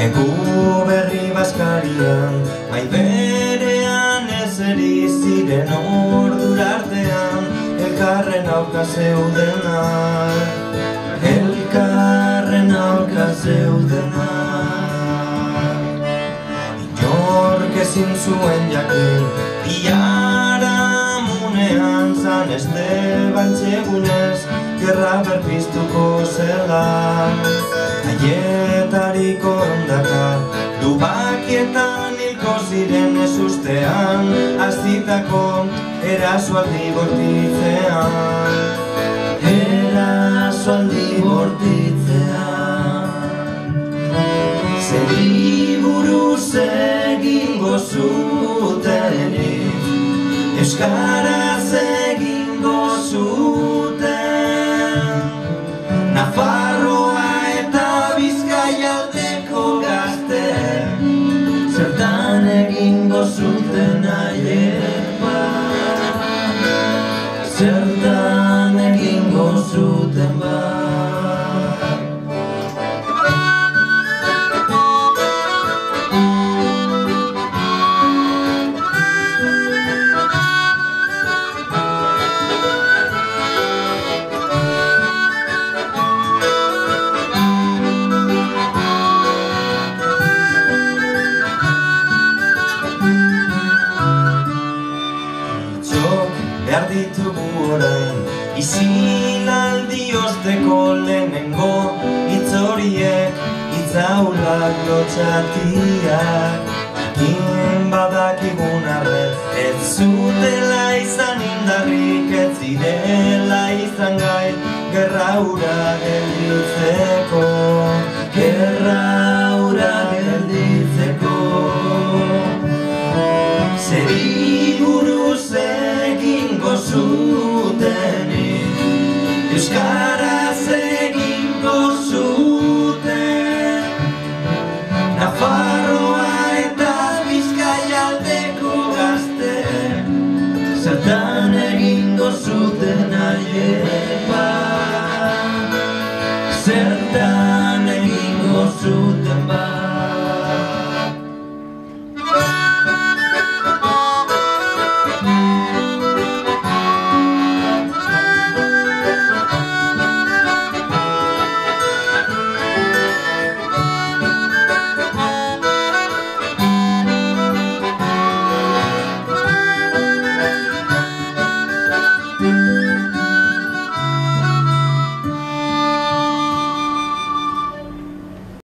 Egu berri bazkarian, mai berean ezeri ziren ordurartean, elkarren aurka zeudenak, elkarren aurka zeudenak. Inork ezin zuen jakin, biharamunean zan Esteban Txegunez, gerra berpiztuko zela. Haietariko ondaka, lubakietan hilko ziren ezustean, hazitako erasoaldi bortitzean, erasoaldi bortitzean. Zeri buruz egingo zutenik, euskaraz egingo zuten, Nafarroa eta Bizkaialdeko gazte, zertan egingo zuten haiek bat, zertan egingo zuten bat. Behar ditugu orain, izilaldi osteko lehenengo hitz horiek, hitzaulak lotxatiak. Jakin badakigun arren, ez zutela izan indarrik, ez zirela izan gai, gerra hura gelditzeko.